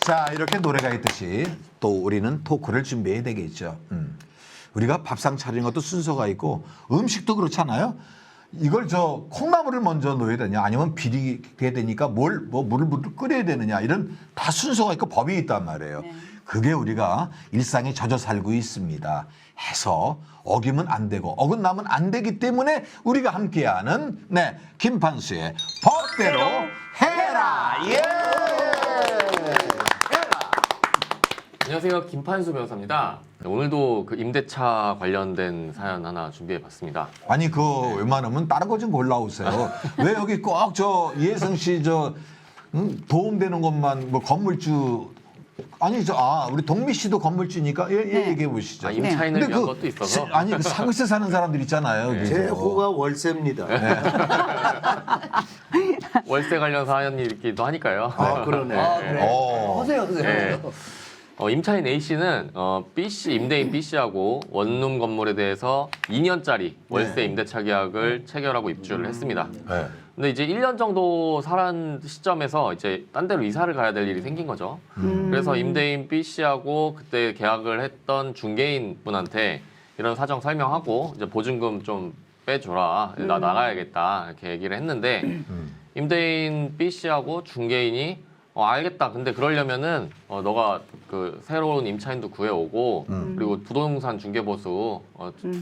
자, 이렇게 노래가 있듯이 또 우리는 토크를 준비해야 되겠죠. 우리가 밥상 차리는 것도 순서가 있고 음식도 그렇잖아요. 이걸 저 콩나물을 먼저 넣어야 되냐 아니면 비리게 되니까 물을 끓여야 되느냐 이런 다 순서가 있고 법이 있단 말이에요. 네. 그게 우리가 일상에 젖어 살고 있습니다. 해서 어기면 안 되고 어긋나면 안 되기 때문에 우리가 함께하는 김판수의 법대로 해라. 예! 안녕하세요. 김판수 변호사입니다. 오늘도 그 임대차 관련된 사연 하나 준비해봤습니다. 아니 웬만하면 다른 거 좀 골라오세요. 왜 여기 꼭 저 이혜성 씨 도움되는 것만 뭐 건물주 아니 우리 동미 씨도 건물주니까 네. 얘기해 보시죠. 임차인을 근데 위한 것도 있어서. 그 사무실 사는 사람들 있잖아요. 네. 그죠? 제 호가 월세입니다. 월세 관련 사연이 있기도 하니까요. 아, 그러네. 어. 네. 임차인 A씨는 B씨, 임대인 B씨하고 원룸 건물에 대해서 2년짜리 월세 임대차 계약을 체결하고 입주를 했습니다. 네. 근데 이제 1년 정도 살은 시점에서 이제 딴 데로 이사를 가야 될 일이 생긴 거죠. 그래서 임대인 B씨하고 그때 계약을 했던 중개인 분한테 이런 사정 설명하고 이제 보증금 좀 빼줘라. 나 나가야겠다. 이렇게 얘기를 했는데 임대인 B씨하고 중개인이 알겠다. 근데 그러려면은 너가 그 새로운 임차인도 구해오고 그리고 부동산 중개보수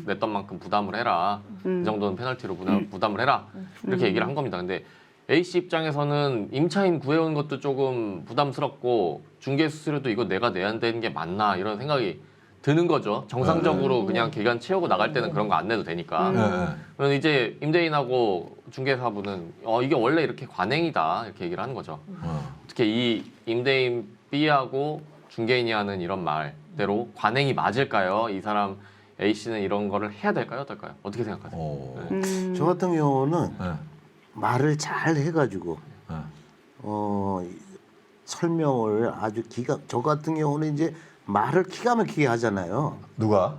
냈던 만큼 부담을 해라. 이 정도는 페널티로 부담을 해라. 이렇게 얘기를 한 겁니다. 근데 A씨 입장에서는 임차인 구해온 것도 조금 부담스럽고 중개 수수료도 이거 내가 내야 되는 게 맞나 이런 생각이 드는 거죠. 정상적으로 그냥 기간 채우고 나갈 때는 그런 거 안 내도 되니까. 그럼 이제 임대인하고 중개사분은 이게 원래 이렇게 관행이다 이렇게 얘기를 하는 거죠. 특히 이 임대인 B하고 중개인이 하는 이런 말대로 관행이 맞을까요? 이 사람 A 씨는 이런 거를 해야 될까요? 어떨까요? 어떻게 생각하세요? 네. 저 같은 경우는 네. 말을 잘 해가지고 네. 설명을 아주 저 같은 경우는 이제 말을 기가 막히게 하잖아요. 누가?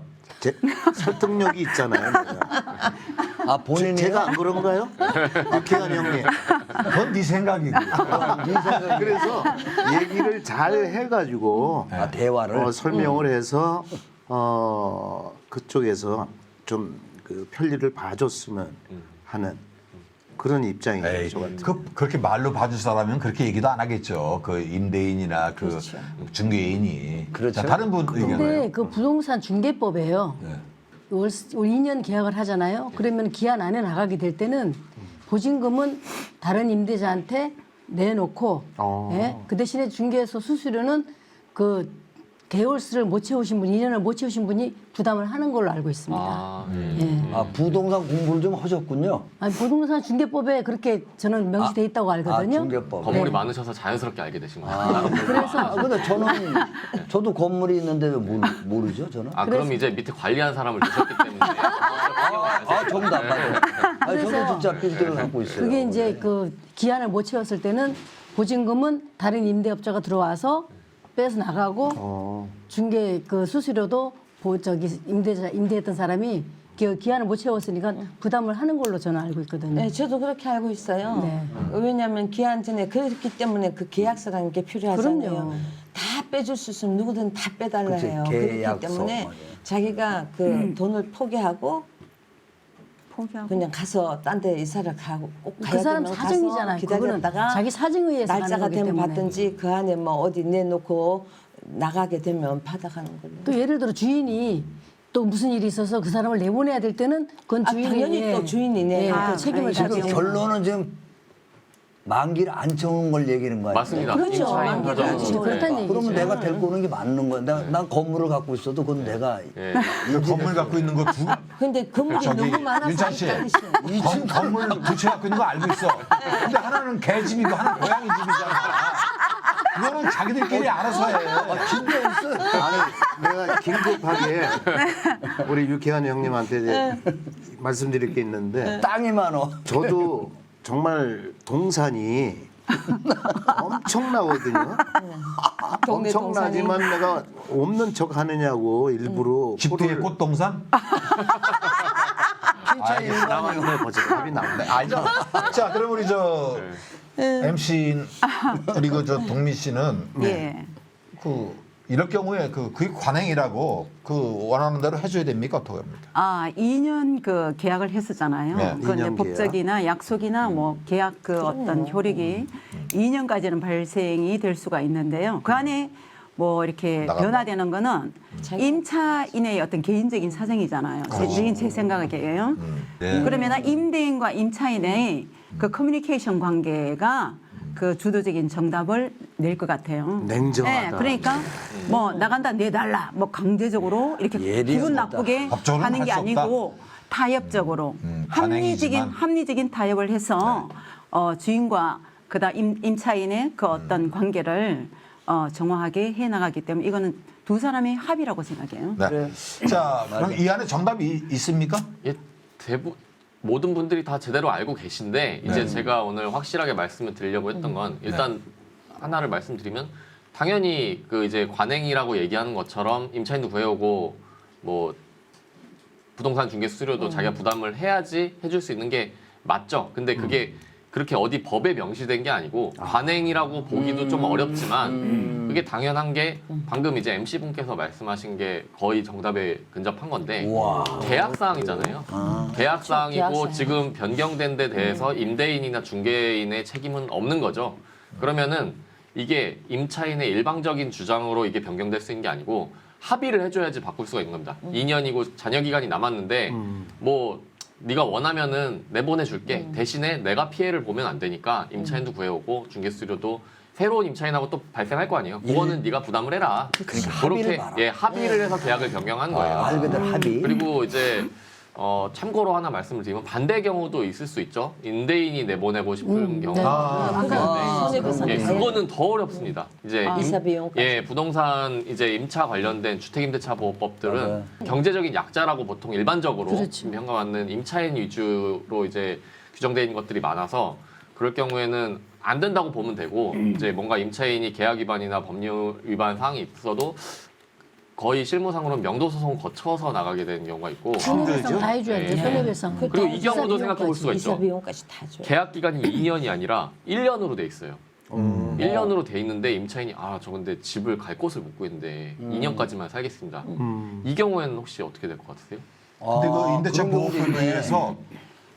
설득력이 있잖아요. 내가. 본인이 제가 안 그런가요? 유쾌한 형님. 그건 네 생각이고. 그래서 얘기를 잘 해가지고 대화를 설명을 해서 그쪽에서 좀 그 편리를 봐줬으면 하는 그런 입장이에요. 에이, 저 같은. 그렇게 말로 봐줄 사람은 그렇게 얘기도 안 하겠죠. 그 임대인이나 그렇죠. 중개인이. 그렇죠. 자, 다른 분 의견은. 근데 그 부동산 중개법에요. 네. 올 2년 계약을 하잖아요. 그러면 기한 안에 나가게 될 때는 보증금은 다른 임대자한테 내놓고 그 대신에 중개소 수수료는 그 개월수를 못 채우신 분, 2년을 못 채우신 분이 부담을 하는 걸로 알고 있습니다. 부동산 공부를 좀 하셨군요. 아니, 부동산 중개법에 그렇게 저는 명시돼 있다고 알거든요. 중개법. 건물이 많으셔서 자연스럽게 알게 되신 거예요. 그래서 근데 저도 건물이 있는데 왜 모르죠, 저는? 그럼 이제 밑에 관리한 사람을 두셨기 때문에 정도 안 맞아요. 저도 진짜 빌딩을 갖고 있어요. 그게 이제 그 기한을 못 채웠을 때는 보증금은 다른 임대업자가 들어와서 빼서 나가고 중개 그 수수료도 임대했던 사람이 기한을 못 채웠으니까 부담을 하는 걸로 저는 알고 있거든요. 네, 저도 그렇게 알고 있어요. 네. 왜냐하면 기한 전에 그렇기 때문에 그 계약서라는 게 필요하잖아요. 그럼요. 다 빼줄 수 있으면 누구든 다 빼달라 그치, 해요. 계약서 그렇기 때문에 말이에요. 자기가 그 돈을 포기하고 그냥 가서 딴 데 이사를 가고 꼭 가야 그 사람 되면 사정이잖아요. 가서 그거는 기다렸다가 자기 사정에 의해서 하는 날짜가 거기 되면 때문에. 받든지 그 안에 뭐 어디 내놓고 나가게 되면 받아가는 걸로. 또 예를 들어 주인이 또 무슨 일이 있어서 그 사람을 내보내야 될 때는 그건 주인이 당연히 또 주인이네. 또 책임을 지금 가지고 결론은 지금 만기를 안 채우는 걸 얘기하는 거 아니에요? 맞습니다. 그렇죠. 임차인 만기를 가정은. 안 채우는 그렇다는 얘기죠. 그러면 내가 데리고 오는 게 맞는 거야. 난 건물을 갖고 있어도 그건 내가 그 건물 갖고 있는 거 근데 건물이 너무 많아서 윤찬 씨, 하기 싫어. 건물 두 채 갖고 있는 거 알고 있어. 근데 하나는 개집이고 하나는 고양이 집이잖아. 그거는 자기들끼리 알아서 해. 아니 내가 긴급하게 우리 유쾌한 형님한테 이제 말씀드릴 게 있는데 땅이 많어. 저도 정말 동산이 엄청나거든요. 동네 엄청나지만 내가 없는 척 하느냐고 일부러 집 뒤에 꽃동산? 나왔네 벌써 답이 나왔네. 알죠? 자, 그럼 우리 MC 그리고 저 동미 씨는 예. 이럴 경우에 그게 관행이라고 원하는 대로 해줘야 됩니까? 어떻게 합니까? 2년 그 계약을 했었잖아요. 네. 그 이제 2년 법적이나 약속이나 뭐 계약 그 어떤 효력이 2년까지는 발생이 될 수가 있는데요. 그 안에 뭐 이렇게 나간다. 변화되는 거는 임차인의 어떤 개인적인 사정이잖아요. 제 생각이에요. 네. 그러면 임대인과 임차인의 그 커뮤니케이션 관계가 그 주도적인 정답을 낼 것 같아요. 냉정하다. 네, 그러니까 뭐 나간다 내달라 뭐 강제적으로 이렇게 예리하다. 기분 나쁘게 법적으로는 하는 게 할수 없다. 아니고 타협적으로 관행이지만. 합리적인 타협을 해서 주인과 그다음 임차인의 그 어떤 관계를 정확하게 해 나가기 때문에 이거는 두 사람의 합의라고 생각해요. 네. 자, 그럼 이 안에 정답이 있습니까? 예, 모든 분들이 다 제대로 알고 계신데 이제 제가 오늘 확실하게 말씀을 드리려고 했던 건 일단 하나를 말씀드리면 당연히 그 이제 관행이라고 얘기하는 것처럼 임차인도 구해오고 뭐 부동산 중개 수수료도 자기가 부담을 해야지 해줄 수 있는 게 맞죠. 근데 그게 그렇게 어디 법에 명시된 게 아니고 관행이라고 보기도 좀 어렵지만 그게 당연한 게 방금 이제 MC 분께서 말씀하신 게 거의 정답에 근접한 건데 우와. 계약 사항이잖아요. 계약 사항이고 계약 지금 변경된 데 대해서 임대인이나 중개인의 책임은 없는 거죠. 그러면은 이게 임차인의 일방적인 주장으로 이게 변경될 수 있는 게 아니고 합의를 해줘야지 바꿀 수가 있는 겁니다. 2년이고 잔여 기간이 남았는데 뭐 네가 원하면은 내보내줄게. 대신에 내가 피해를 보면 안 되니까 임차인도 구해오고 중개수수료도 새로운 임차인하고 또 발생할 거 아니에요. 그거는 네가 부담을 해라. 그러니까 합의를 그렇게 봐라. 합의를 해서 계약을 변경한 거예요. 말 그대로 합의. 그리고 이제 참고로 하나 말씀을 드리면 반대 경우도 있을 수 있죠. 임대인이 내보내고 싶은 경우가 있는데 예, 그거는 더 어렵습니다. 이제 이사 비용까지. 예, 부동산 이제 임차 관련된 주택임대차 보호법들은 맞아요. 경제적인 약자라고 보통 일반적으로 그렇죠. 평가받는 임차인 위주로 이제 규정되어 있는 것들이 많아서 그럴 경우에는 안 된다고 보면 되고 이제 뭔가 임차인이 계약 위반이나 법률 위반 사항이 있어도 거의 실무상으로는 명도 소송을 거쳐서 나가게 되는 경우가 있고 손해배상 다 해줘야 돼. 네. 손해배상. 그리고 이 경우도 생각해 볼 수가 이사 있죠. 비용까지 다 줘. 계약 기간이 2년이 아니라 1년으로 돼 있어요. 1년으로 돼 있는데 임차인이 저 근데 집을 갈 곳을 못 구했는데 2년까지만 살겠습니다. 이 경우에는 혹시 어떻게 될 것 같으세요? 근데 그 임대차 그런 경우도 보호법에 있네. 의해서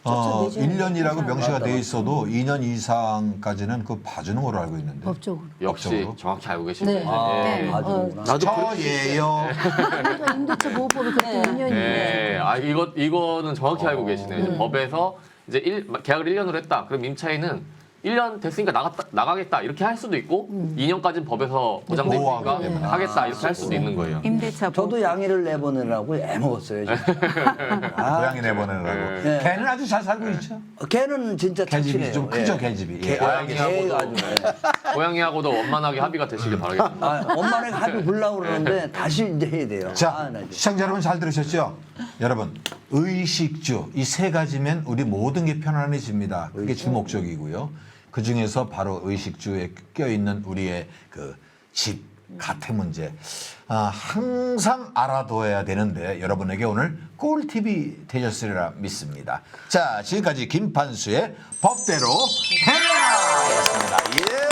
쫓아내죠. 1년이라고 명시가 맞다, 돼 맞다. 있어도 2년 이상까지는 그 봐주는 걸로 알고 있는데. 법적으로. 역시 법적으로? 정확히 알고 계시네요. 네. 예. 봐주는구나. 나도 저예요. 그러니까 임대차 보호법이 그때 2년이에요. 네, 이거는 정확히 알고 계시네요. 이제 법에서 이제 계약을 1년으로 했다. 그럼 임차인은 1년 됐으니까 나가겠다 이렇게 할 수도 있고 2년까지는 법에서 보장돼 있으니까 보호하기 때문에. 하겠다 이렇게 할 수도 있는 거예요. 임대차 보호. 저도 양해를 내보내라고 애먹었어요. 지금. 고양이 내보내느라고. 네. 걔는 아주 잘 살고 있죠. 걔는 진짜 개집이 착실해요. 좀 크죠, 예. 개집이. 개, 예. 개가 아주. 예. 고양이하고도 원만하게 합의가 되시길 바라겠습니다. 엄마는 합의 보려고 그러는데 다시 이제 해야 돼요. 자, 나 이제. 시청자 여러분 잘 들으셨죠? 여러분, 의식주 이 세 가지면 우리 모든 게 편안해집니다. 그게 주 목적이고요. 그 중에서 바로 의식주에 껴있는 우리의 그 집, 가태 문제. 항상 알아둬야 되는데 여러분에게 오늘 꿀팁이 되셨으리라 믿습니다. 자, 지금까지 김판수의 법대로 해라! 였습니다. 예!